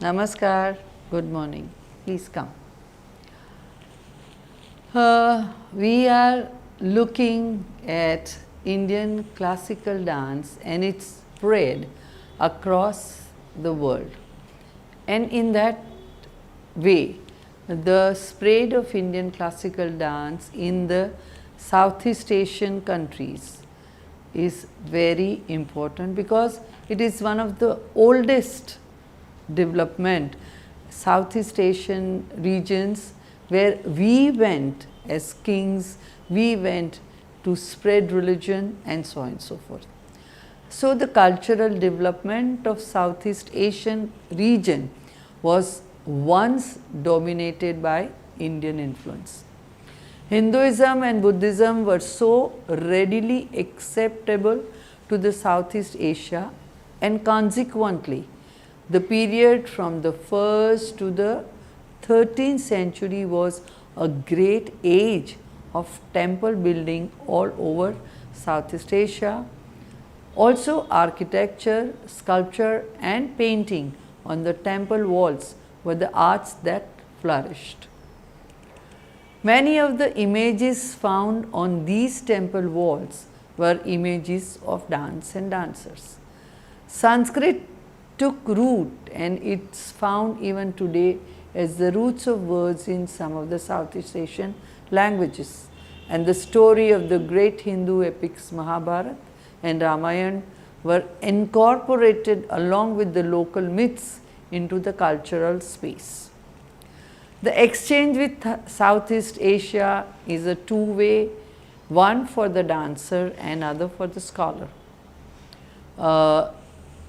Namaskar, good morning. Please come. We are looking at Indian classical dance and its spread across the world. And in that way, the spread of Indian classical dance in the Southeast Asian countries is very important because it is one of the oldest development Southeast Asian regions where we went as kings, we went to spread religion and so on and so forth. So the cultural development of Southeast Asian region was once dominated by Indian influence. Hinduism and Buddhism were so readily acceptable to the Southeast Asia, and consequently the period from the 1st to the 13th century was a great age of temple building all over Southeast Asia. Also architecture, sculpture and painting on the temple walls were the arts that flourished. Many of the images found on these temple walls were images of dance and dancers. Sanskrit took root and it's found even today as the roots of words in some of the Southeast Asian languages. And the story of the great Hindu epics Mahabharata and Ramayana were incorporated along with the local myths into the cultural space. The exchange with Southeast Asia is a two-way, one for the dancer and other for the scholar.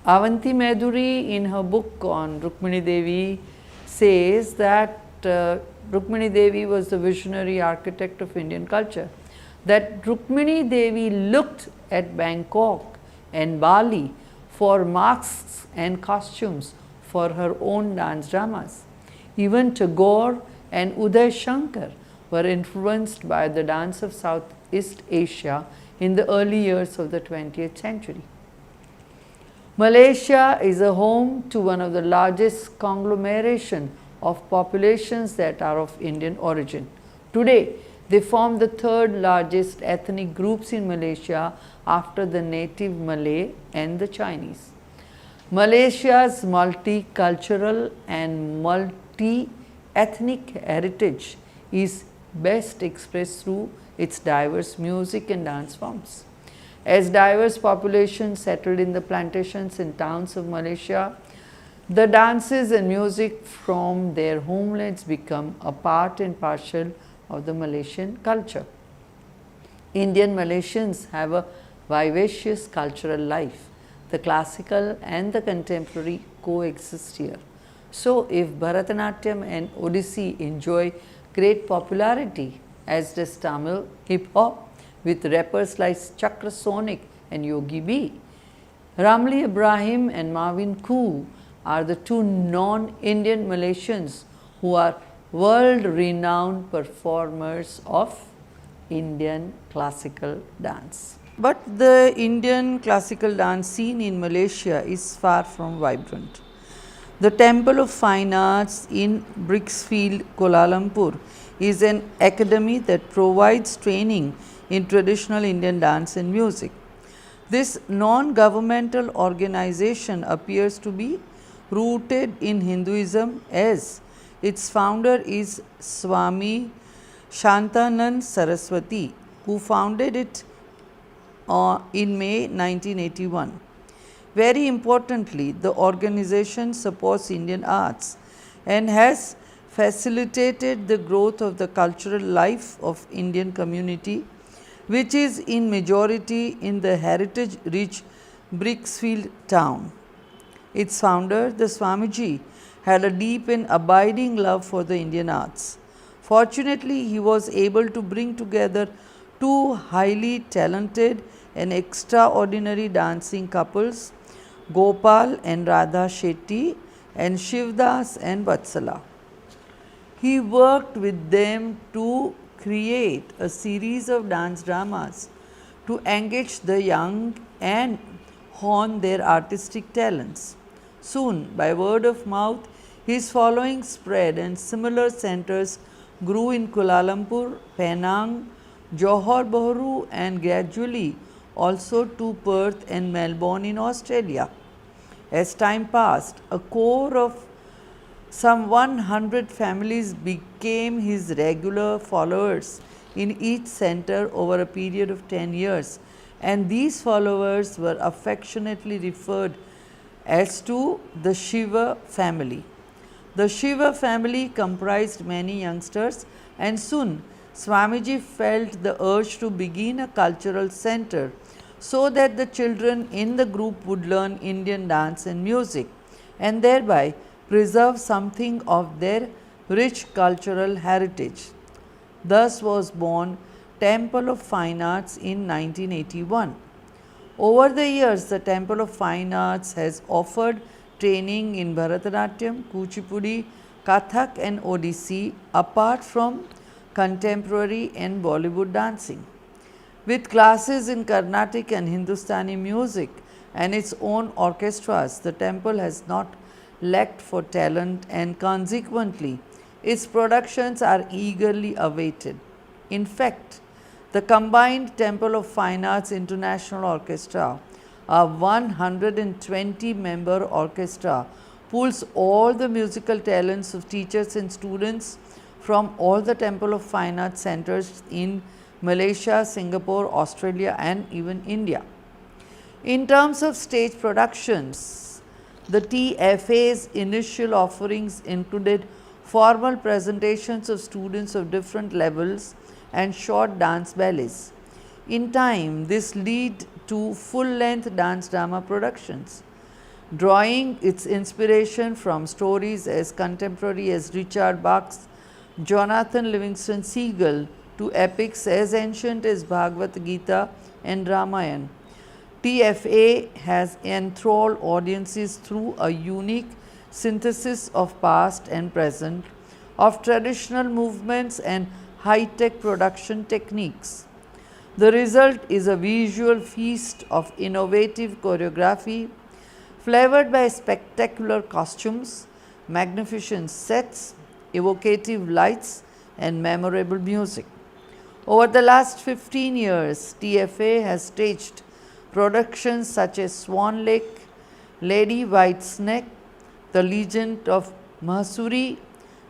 Avanti Madhuri in her book on Rukmini Devi says that Rukmini Devi was the visionary architect of Indian culture, that Rukmini Devi looked at Bangkok and Bali for masks and costumes for her own dance dramas. Even Tagore and Uday Shankar were influenced by the dance of Southeast Asia in the early years of the 20th century. Malaysia is a home to one of the largest conglomeration of populations that are of Indian origin. Today, they form the third largest ethnic groups in Malaysia after the native Malay and the Chinese. Malaysia's multicultural and multi-ethnic heritage is best expressed through its diverse music and dance forms. As diverse populations settled in the plantations and towns of Malaysia, the dances and music from their homelands become a part and parcel of the Malaysian culture. Indian Malaysians have a vivacious cultural life. The classical and the contemporary coexist here. So, if Bharatanatyam and Odissi enjoy great popularity, as does Tamil hip hop, with rappers like Chakra Sonic and Yogi B. Ramli Ibrahim and Marvin Koo are the two non-Indian Malaysians who are world-renowned performers of Indian classical dance. But the Indian classical dance scene in Malaysia is far from vibrant. The Temple of Fine Arts in Bricksfield, Kuala Lumpur is an academy that provides training in traditional Indian dance and music. This non-governmental organization appears to be rooted in Hinduism, as its founder is Swami Shantanand Saraswati, who founded it in May 1981. Very importantly, the organization supports Indian arts and has facilitated the growth of the cultural life of Indian community, which is in majority in the heritage-rich Bricksfield town. Its founder, the Swamiji, had a deep and abiding love for the Indian arts. Fortunately, he was able to bring together two highly talented and extraordinary dancing couples, Gopal and Radha Shetty and Shivdas and Vatsala. He worked with them to create a series of dance dramas to engage the young and hone their artistic talents. Soon, by word of mouth, His following spread and similar centers grew in Kuala Lumpur, Penang, Johor Bahru, and gradually also to Perth and Melbourne in Australia. As time passed, a core of some 100 families became his regular followers in each center over a period of 10 years, and these followers were affectionately referred as to the Shiva family. The Shiva family comprised many youngsters, and soon Swamiji felt the urge to begin a cultural center so that the children in the group would learn Indian dance and music and thereby preserve something of their rich cultural heritage. Thus was born Temple of Fine Arts in 1981. Over the years, the Temple of Fine Arts has offered training in Bharatanatyam, Kuchipudi, Kathak and Odissi apart from contemporary and Bollywood dancing. With classes in Carnatic and Hindustani music and its own orchestras, the temple has not lacked for talent and consequently its productions are eagerly awaited. In fact, the combined Temple of Fine Arts International Orchestra, a 120 member orchestra, pulls all the musical talents of teachers and students from all the Temple of Fine Arts centers in Malaysia, Singapore, Australia, and even India. In terms of stage productions, the TFA's initial offerings included formal presentations of students of different levels and short dance ballets. In time, this led to full-length dance drama productions, drawing its inspiration from stories as contemporary as Richard Bach's Jonathan Livingston Seagull to epics as ancient as Bhagavad Gita and Ramayana. TFA has enthralled audiences through a unique synthesis of past and present, of traditional movements and high-tech production techniques. The result is a visual feast of innovative choreography, flavored by spectacular costumes, magnificent sets, evocative lights, and memorable music. Over the last 15 years, TFA has staged productions such as Swan Lake, Lady Whitesnake, The Legend of Mahsuri,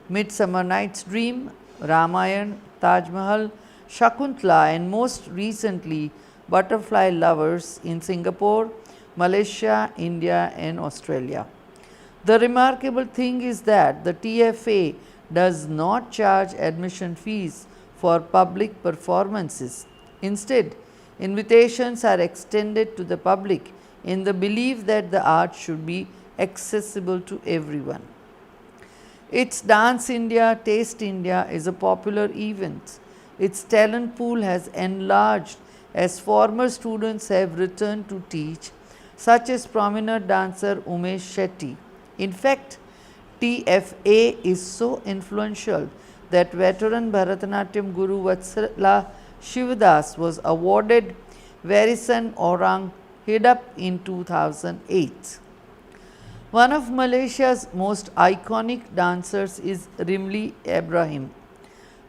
Midsummer Night's Dream, Ramayan, Taj Mahal, Shakuntala, and most recently Butterfly Lovers in Singapore, Malaysia, India, and Australia. The remarkable thing is that the TFA does not charge admission fees for public performances. Instead, invitations are extended to the public in the belief that the art should be accessible to everyone. Its Dance India, Taste India is a popular event. Its talent pool has enlarged as former students have returned to teach, such as prominent dancer Umesh Shetty. In fact, TFA is so influential that veteran Bharatanatyam Guru Vatsala Shivadas was awarded Varisan Orang Hidup in 2008. One of Malaysia's most iconic dancers is Rimli Ibrahim.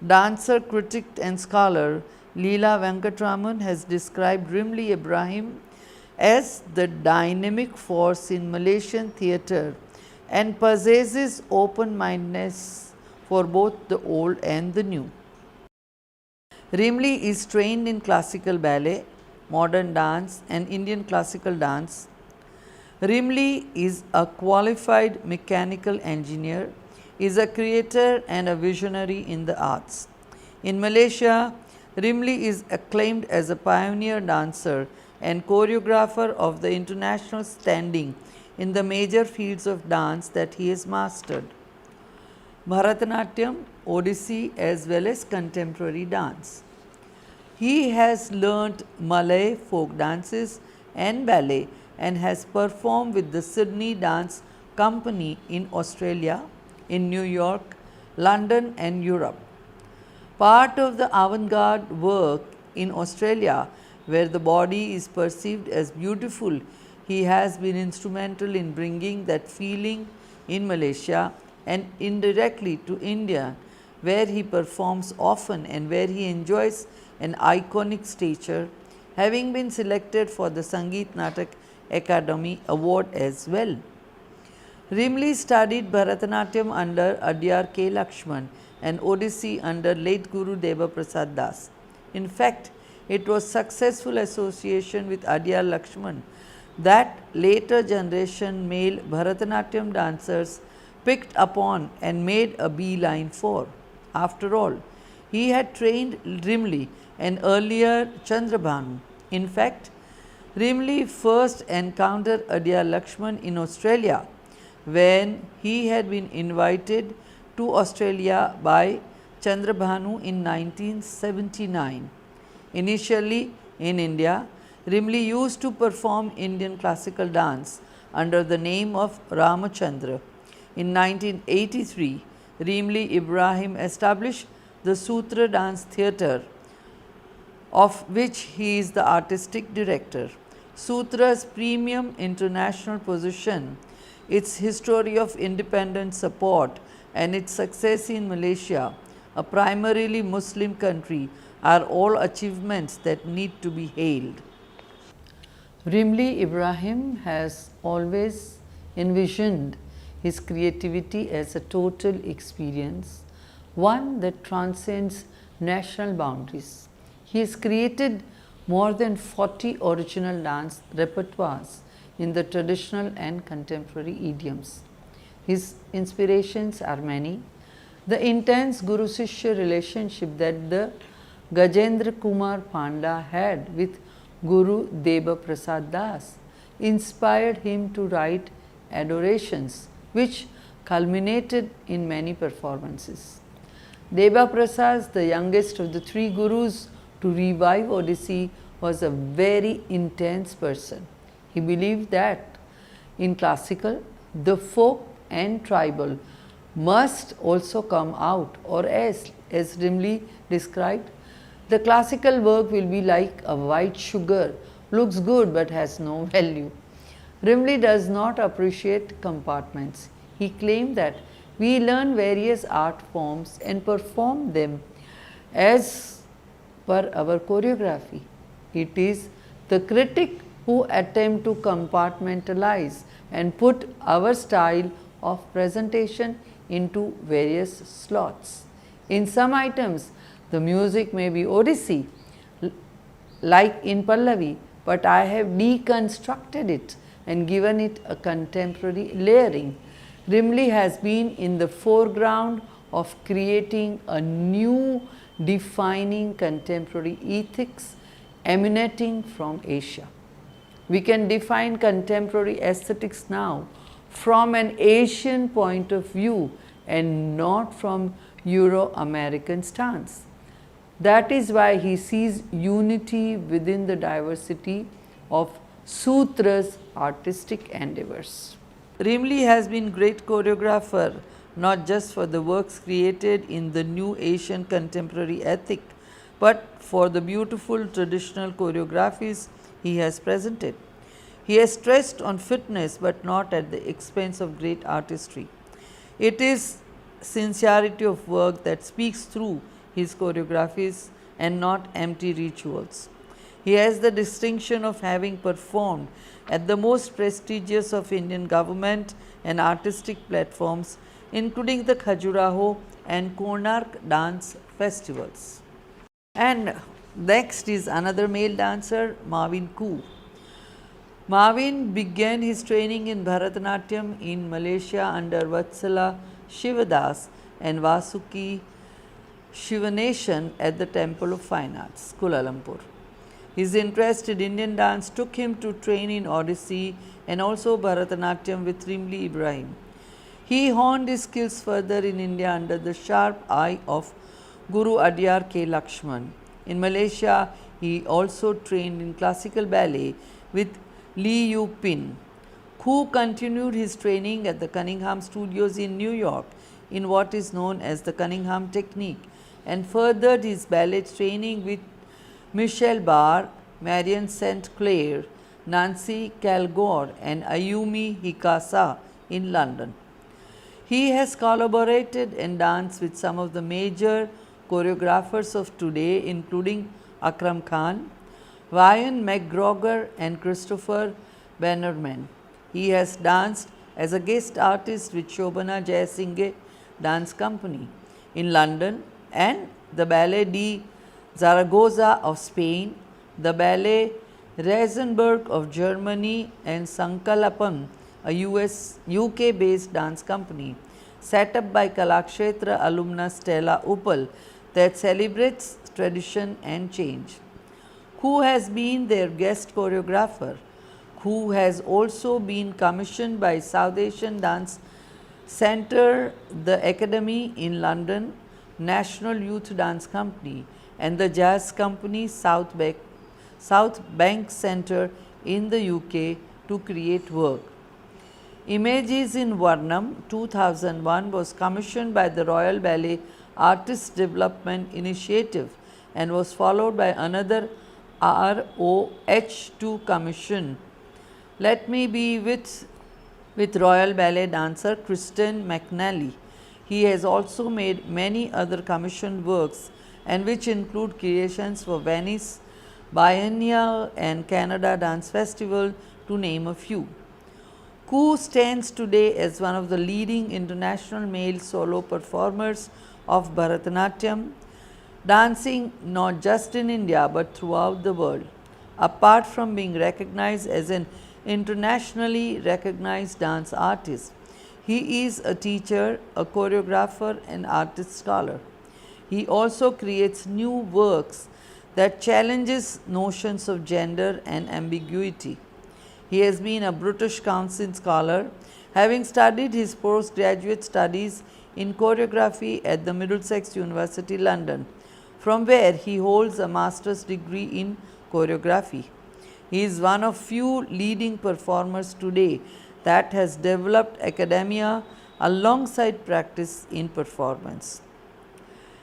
Dancer, critic and scholar Leela Venkatraman has described Rimli Ibrahim as the dynamic force in Malaysian theatre and possesses open-mindedness for both the old and the new. Rimli is trained in classical ballet, modern dance and Indian classical dance. Rimli is a qualified mechanical engineer, is a creator and a visionary in the arts. In Malaysia, Rimli is acclaimed as a pioneer dancer and choreographer of the international standing in the major fields of dance that he has mastered: Bharatanatyam, Odissi as well as contemporary dance. He has learnt Malay folk dances and ballet and has performed with the Sydney Dance Company in Australia, in New York, London and Europe. Part of the avant-garde work in Australia, where the body is perceived as beautiful, he has been instrumental in bringing that feeling in Malaysia and indirectly to India, where he performs often and where he enjoys an iconic stature, having been selected for the Sangeet Natak Academy Award as well. Rimli studied Bharatanatyam under Adyar K. Lakshman and Odissi under late Guru Deva Prasad Das. In fact, it was successful association with Adyar Lakshman that later generation male Bharatanatyam dancers picked upon and made a beeline for. After all, he had trained Rimli and earlier Chandrabhanu. In fact, Rimli first encountered Adyar Lakshman in Australia when he had been invited to Australia by Chandrabhanu in 1979. Initially in India, Rimli used to perform Indian classical dance under the name of Ramachandra. In 1983, Rimli Ibrahim established the Sutra Dance Theatre, of which he is the artistic director. Sutra's premium international position, its history of independent support, and its success in Malaysia, a primarily Muslim country, are all achievements that need to be hailed. Rimli Ibrahim has always envisioned his creativity as a total experience, one that transcends national boundaries. He has created more than 40 original dance repertoires in the traditional and contemporary idioms. His inspirations are many. The intense Guru Sishya relationship that the Gajendra Kumar Panda had with Guru Deva Prasad Das inspired him to write adorations, which culminated in many performances. Deva Prasad, the youngest of the three gurus to revive Odissi, was a very intense person. He believed that in classical, the folk and tribal must also come out, or else, as Rimli described, the classical work will be like a white sugar, looks good but has no value. Rimli does not appreciate compartments. He claimed that we learn various art forms and perform them as per our choreography. It is the critic who attempt to compartmentalize and put our style of presentation into various slots. In some items, the music may be Odissi, like in Pallavi, but I have deconstructed it and given it a contemporary layering. Rimli has been in the foreground of creating a new defining contemporary ethics emanating from Asia. We can define contemporary aesthetics now from an Asian point of view and not from Euro-American stance. That is why he sees unity within the diversity of Sutra's artistic endeavors. Rimli has been great choreographer not just for the works created in the new Asian contemporary ethic, but for the beautiful traditional choreographies he has presented. He has stressed on fitness but not at the expense of great artistry. It is sincerity of work that speaks through his choreographies and not empty rituals. He has the distinction of having performed at the most prestigious of Indian government and artistic platforms, including the Khajuraho and Konark dance festivals. And next is another male dancer, Marvin Koo. Marvin began his training in Bharatanatyam in Malaysia under Vatsala Shivadas and Vasuki Shivanation at the Temple of Fine Arts, Kuala Lumpur. His interest in Indian dance took him to train in Odissi and also Bharatanatyam with Rimli Ibrahim. He honed his skills further in India under the sharp eye of Guru Adyar K. Lakshman. In Malaysia, he also trained in classical ballet with Lee Yu Pin, who continued his training at the Cunningham Studios in New York in what is known as the Cunningham technique, and furthered his ballet training with Michelle Barr, Marion St. Clair, Nancy Kilgore and Ayumi Hikasa in London. He has collaborated in dance with some of the major choreographers of today, including Akram Khan, Ryan McGregor, and Christopher Bannerman. He has danced as a guest artist with Shobana Jayasinghe Dance Company in London and the Ballet de Zaragoza of Spain, the Ballet Reisenberg of Germany, and Sankalapam, a UK based dance company set up by Kalakshetra alumna Stella Uppal that celebrates tradition and change. Who has been their guest choreographer, who has also been commissioned by South Asian Dance Centre, the Academy in London, National Youth Dance Company, and the Jazz Company South Bank Centre in the UK to create work. Images in Varnam 2001 was commissioned by the Royal Ballet Artist Development Initiative and was followed by another ROH2 commission. Let me be with Royal Ballet dancer Kristen McNally. He has also made many other commissioned works and which include creations for Venice Biennial and Canada Dance Festival to name a few. Koo stands today as one of the leading international male solo performers of Bharatanatyam, dancing not just in India but throughout the world. Apart from being recognized as an internationally recognized dance artist, he is a teacher, a choreographer, and artist scholar. He also creates new works that challenges notions of gender and ambiguity. He has been a British Council scholar, having studied his postgraduate studies in choreography at the Middlesex University, London, from where he holds a master's degree in choreography. He is one of few leading performers today that has developed academia alongside practice in performance.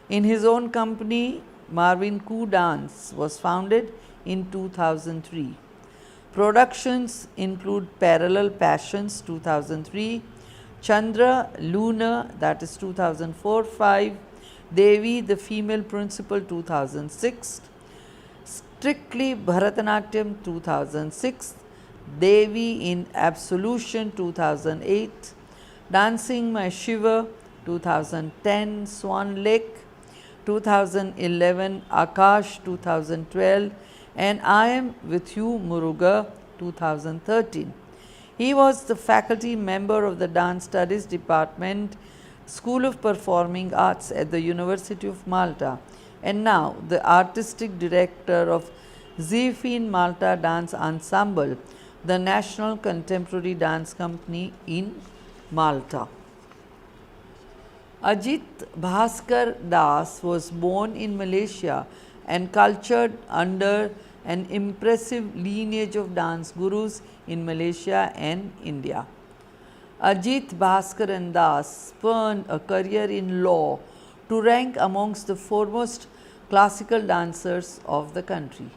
In his own company, Marvin Koo Dance was founded in 2003. Productions include Parallel Passions 2003, Chandra Luna that is 2004-5, Devi the Female Principal 2006, Strictly Bharatanatyam 2006, Devi in Absolution 2008, Dancing My Shiva 2010, Swan Lake 2011, Akash 2012, and I Am With You Muruga 2013. He was the faculty member of the Dance Studies Department, School of Performing Arts at the University of Malta, and now the artistic director of Zefin Malta Dance Ensemble, the national contemporary dance company in Malta. Ajit Bhaskar Das was born in Malaysia and cultured under an impressive lineage of dance gurus in Malaysia and India. Ajit Bhaskar and Das spurned a career in law to rank amongst the foremost classical dancers of the country.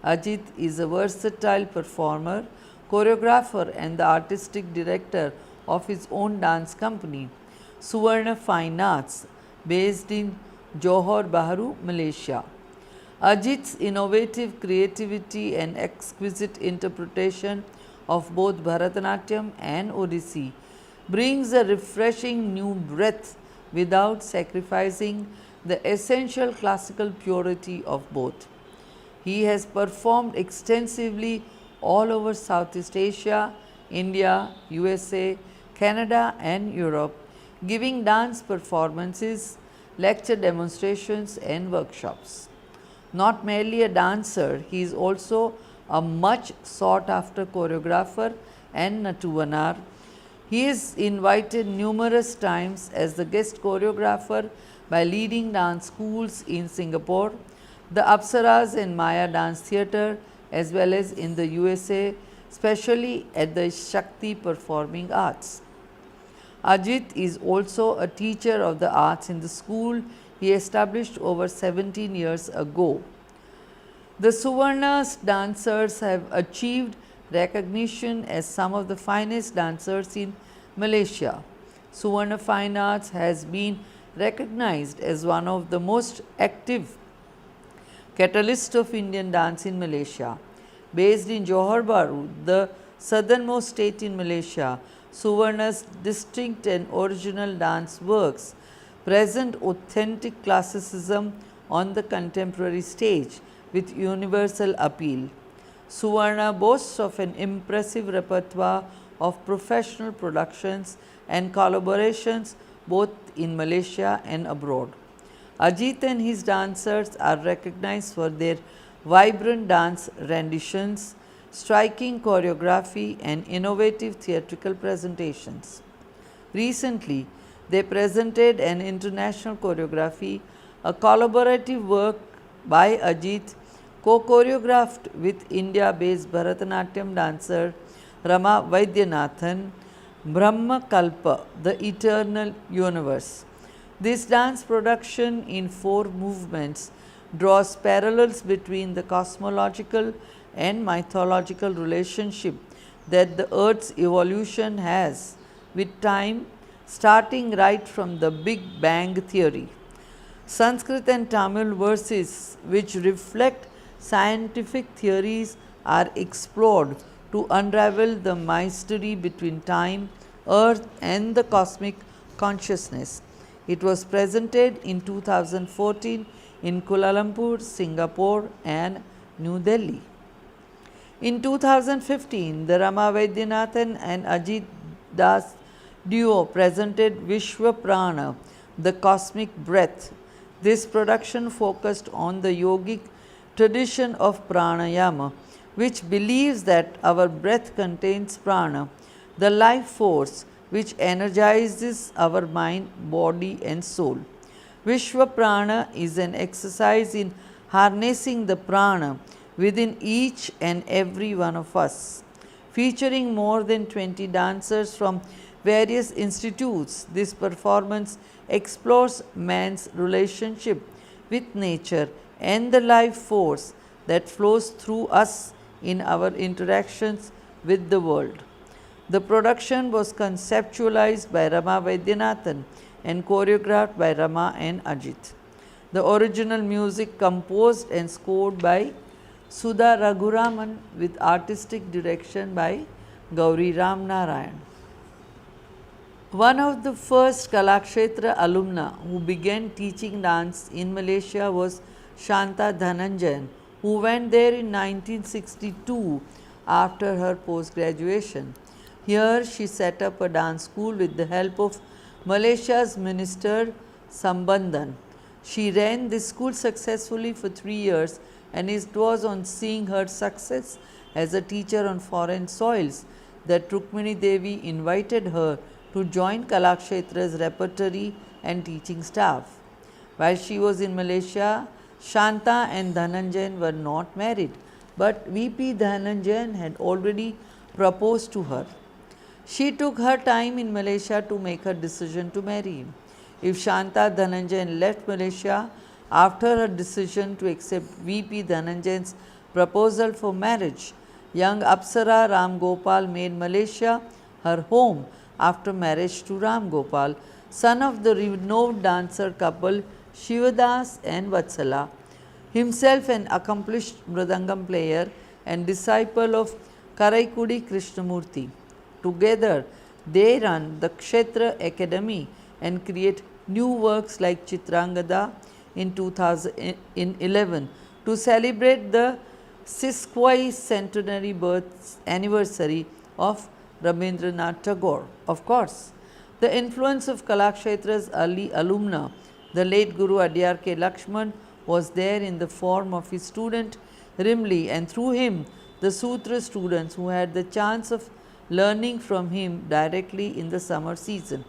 Ajit is a versatile performer, choreographer, and the artistic director of his own dance company, Suvarna Fine Arts, based in Johor Bahru, Malaysia. Ajit's innovative creativity and exquisite interpretation of both Bharatanatyam and Odissi brings a refreshing new breath without sacrificing the essential classical purity of both. He has performed extensively all over Southeast Asia, India, USA, Canada, and Europe, giving dance performances, lecture demonstrations, and workshops. Not merely a dancer, he is also a much sought after choreographer and Natuvanar. He is invited numerous times as the guest choreographer by leading dance schools in Singapore, the Apsaras and Maya Dance Theatre, as well as in the USA, especially at the Shakti Performing Arts. Ajit is also a teacher of the arts in the school he established over 17 years ago. The Suvarna's dancers have achieved recognition as some of the finest dancers in Malaysia. Suvarna Fine Arts has been recognized as one of the most active catalysts of Indian dance in Malaysia. Based in Johor Bahru, the southernmost state in Malaysia, Suvarna's distinct and original dance works present authentic classicism on the contemporary stage with universal appeal. Suvarna boasts of an impressive repertoire of professional productions and collaborations both in Malaysia and abroad. Ajit and his dancers are recognized for their vibrant dance renditions, striking choreography, and innovative theatrical presentations. Recently, they presented an international choreography, a collaborative work by Ajit, co choreographed with India based Bharatanatyam dancer Rama Vaidyanathan, Brahma Kalpa, the Eternal Universe. This dance production in 4 movements draws parallels between the cosmological and mythological relationship that the earth's evolution has with time, starting right from the Big Bang theory. Sanskrit and Tamil verses, which reflect scientific theories, are explored to unravel the mystery between time, earth, and the cosmic consciousness. It was presented in 2014 in Kuala Lumpur, Singapore, and New Delhi. In 2015, the Rama Vaidyanathan and Ajit Das duo presented Vishwa Prana, the cosmic breath. This production focused on the yogic tradition of pranayama, which believes that our breath contains prana, the life force which energizes our mind, body, and soul. Vishwa Prana is an exercise in harnessing the prana within each and every one of us. Featuring more than 20 dancers from various institutes, this performance explores man's relationship with nature and the life force that flows through us in our interactions with the world. The production was conceptualized by Rama Vaidyanathan and choreographed by Rama and Ajit. The original music composed and scored by Sudha Raghuraman with artistic direction by Gauri Ram Narayan. One of the first Kalakshetra alumna who began teaching dance in Malaysia was Shanta Dhananjayan, who went there in 1962 after her post-graduation. Here she set up a dance school with the help of Malaysia's Minister Sambandhan. She ran this school successfully for 3 years, and it was on seeing her success as a teacher on foreign soils that Rukmini Devi invited her to join Kalakshetra's repertory and teaching staff. While she was in Malaysia, Shanta and Dhananjayan were not married, but VP Dhananjayan had already proposed to her. She took her time in Malaysia to make her decision to marry him. If Shanta Dhananjayan left Malaysia after her decision to accept VP Dhananjayan's proposal for marriage, young Apsara Ram Gopal made Malaysia her home after marriage to Ram Gopal, son of the renowned dancer couple Shivadas and Vatsala, himself an accomplished mridangam player and disciple of Karaikudi Krishnamurti. Together, they run the Kshetra Academy and create new works like Chitrangada in 2011 to celebrate the 60th centenary birth anniversary of Rabindranath Tagore. Of course, the influence of Kalakshetra's early alumna, the late Guru Adyar K. Lakshman, was there in the form of his student Rimli, and through him, the Sutra students who had the chance of learning from him directly in the summer season.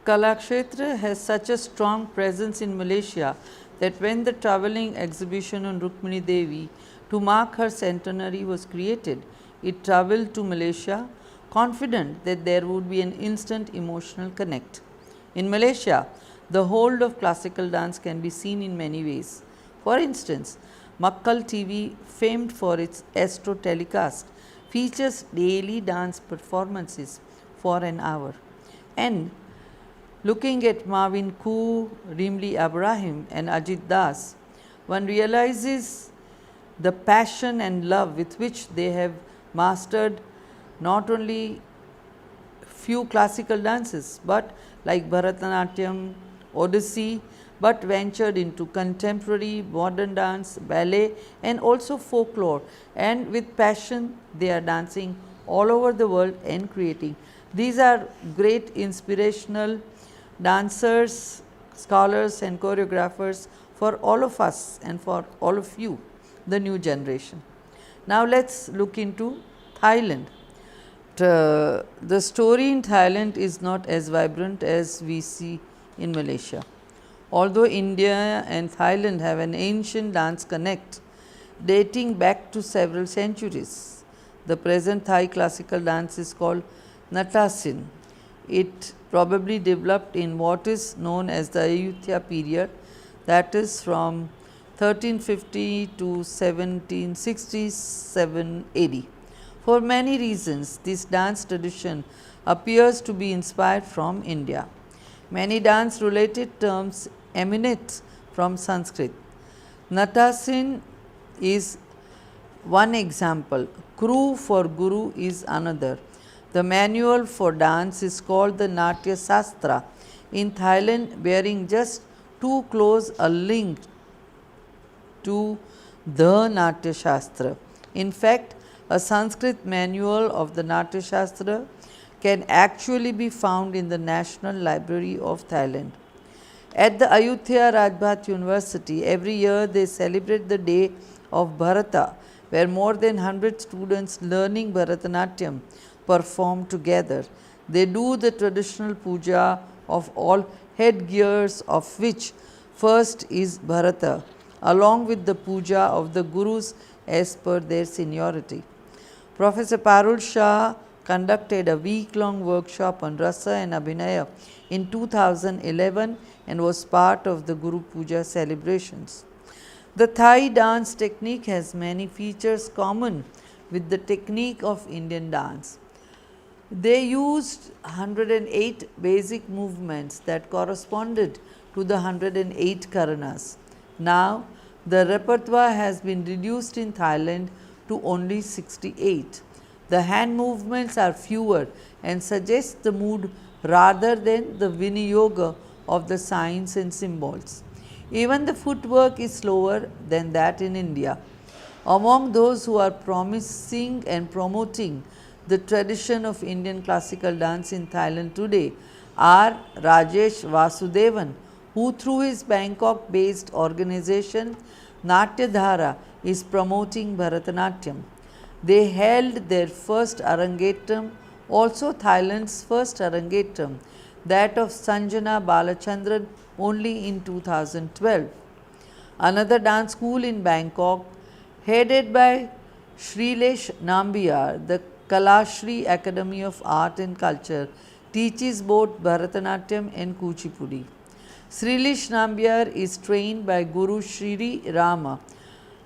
Kalakshetra has such a strong presence in Malaysia that when the travelling exhibition on Rukmini Devi to mark her centenary was created, it travelled to Malaysia, confident that there would be an instant emotional connect. In Malaysia, the hold of classical dance can be seen in many ways. For instance, Makkal TV, famed for its Astro telecast, features daily dance performances for an hour. And Looking at Marvin Koo, Rimli Abraham, and Ajit Das, one realizes the passion and love with which they have mastered not only few classical dances, but like Bharatanatyam, Odissi, but ventured into contemporary, modern dance, ballet, and also folklore. And with passion, they are dancing all over the world and creating. These are great inspirational dancers, scholars, and choreographers for all of us and for all of you, the new generation. Now, let's look into Thailand. The story in Thailand is not as vibrant as we see in Malaysia. Although India and Thailand have an ancient dance connect dating back to several centuries, the present Thai classical dance is called Natasin. It probably developed in what is known as the Ayutthaya period, that is from 1350 to 1767 AD. For many reasons, this dance tradition appears to be inspired from India. Many dance related terms emanate from Sanskrit. Natasin is one example, Kru for Guru is another. The manual for dance is called the Natya Sastra in Thailand, bearing just too close a link to the Natya Shastra. In fact, a Sanskrit manual of the Natya Shastra can actually be found in the National Library of Thailand. At the Ayutthaya Rajbhat University, every year they celebrate the day of Bharata, where more than 100 students learning Bharatanatyam perform together. They do the traditional puja of all headgears, of which first is Bharata, along with the puja of the Gurus as per their seniority. Professor Parul Shah conducted a week-long workshop on Rasa and Abhinaya in 2011 and was part of the Guru Puja celebrations. The Thai dance technique has many features common with the technique of Indian dance. They used 108 basic movements that corresponded to the 108 Karanas. Now, the repertoire has been reduced in Thailand to only 68. The hand movements are fewer and suggest the mood rather than the viniyoga of the signs and symbols. Even the footwork is slower than that in India. Among those who are promising and promoting the tradition of Indian classical dance in Thailand today are Rajesh Vasudevan, who through his Bangkok based organization Natyadhara is promoting Bharatanatyam. They held their first Arangetram, also Thailand's first Arangetram, that of Sanjana Balachandran, only in 2012. Another dance school in Bangkok, headed by Shrilesh Nambiar, the Kalashri Academy of Art and Culture, teaches both Bharatanatyam and Kuchipudi. Shrilesh Nambiar is trained by Guru Shri Rama,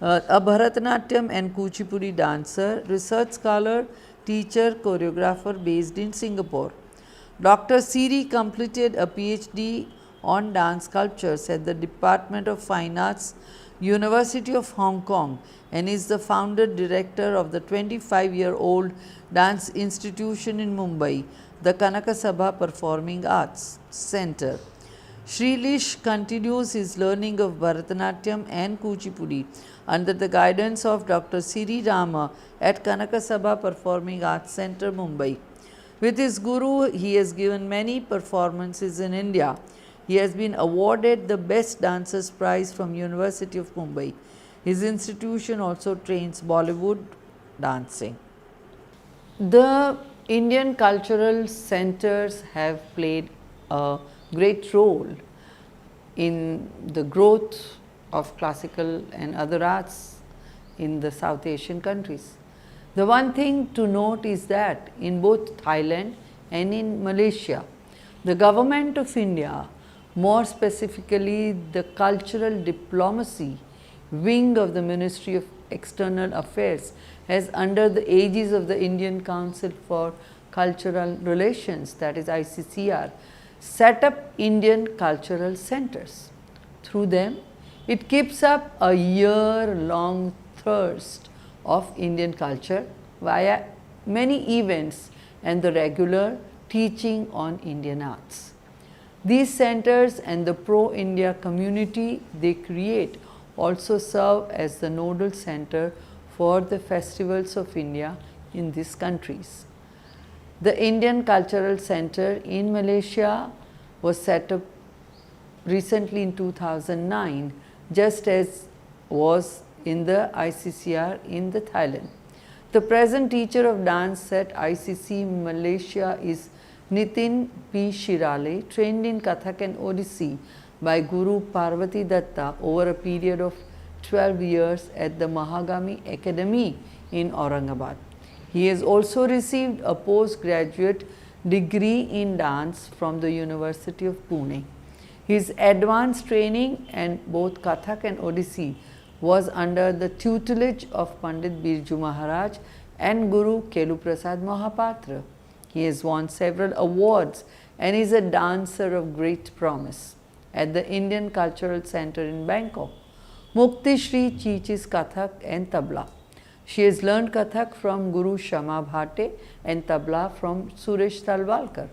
a Bharatanatyam and Kuchipudi dancer, research scholar, teacher, choreographer based in Singapore. Dr. Siri completed a PhD on dance sculptures at the Department of Fine Arts, University of Hong Kong, and is the founder director of the 25-year-old dance institution in Mumbai, the Kanaka Sabha Performing Arts Center. Shrilesh continues his learning of Bharatanatyam and Kuchipudi under the guidance of Dr. Siri Rama at Kanaka Sabha Performing Arts Center, Mumbai. With his guru, he has given many performances in India. He has been awarded the Best Dancers Prize from University of Mumbai. His institution also trains Bollywood dancing. The Indian cultural centers have played a great role in the growth of classical and other arts in the South Asian countries. The one thing to note is that in both Thailand and in Malaysia, the government of India, more specifically the cultural diplomacy wing of the Ministry of External Affairs, has under the aegis of the Indian Council for Cultural Relations, that is ICCR, set up Indian cultural centers. Through them, it keeps up a year-long thirst of Indian culture via many events and the regular teaching on Indian arts. These centers and the pro-India community they create also serve as the nodal center for the festivals of India in these countries. The Indian Cultural Center in Malaysia was set up recently in 2009, just as was in the ICCR in the Thailand. The present teacher of dance at ICC Malaysia is Nitin P. Shirale, trained in Kathak and Odissi by Guru Parvati Datta over a period of 12 years at the Mahagami Academy in Aurangabad. He has also received a postgraduate degree in dance from the University of Pune. His advanced training in both Kathak and Odissi was under the tutelage of Pandit Birju Maharaj and Guru Kelu Prasad Mahapatra. He has won several awards and is a dancer of great promise. At the Indian Cultural Center in Bangkok, Mukti Shri teaches Kathak and Tabla. She has learned Kathak from Guru Shama Bhate and Tabla from Suresh Talwalkar.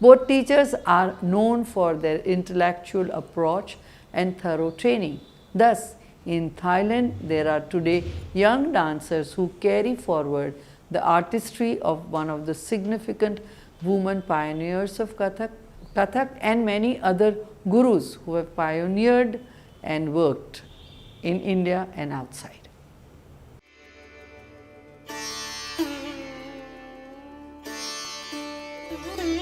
Both teachers are known for their intellectual approach and thorough training. Thus, in Thailand, there are today young dancers who carry forward the artistry of one of the significant women pioneers of Kathak and many other gurus who have pioneered and worked in India and outside. Thank you.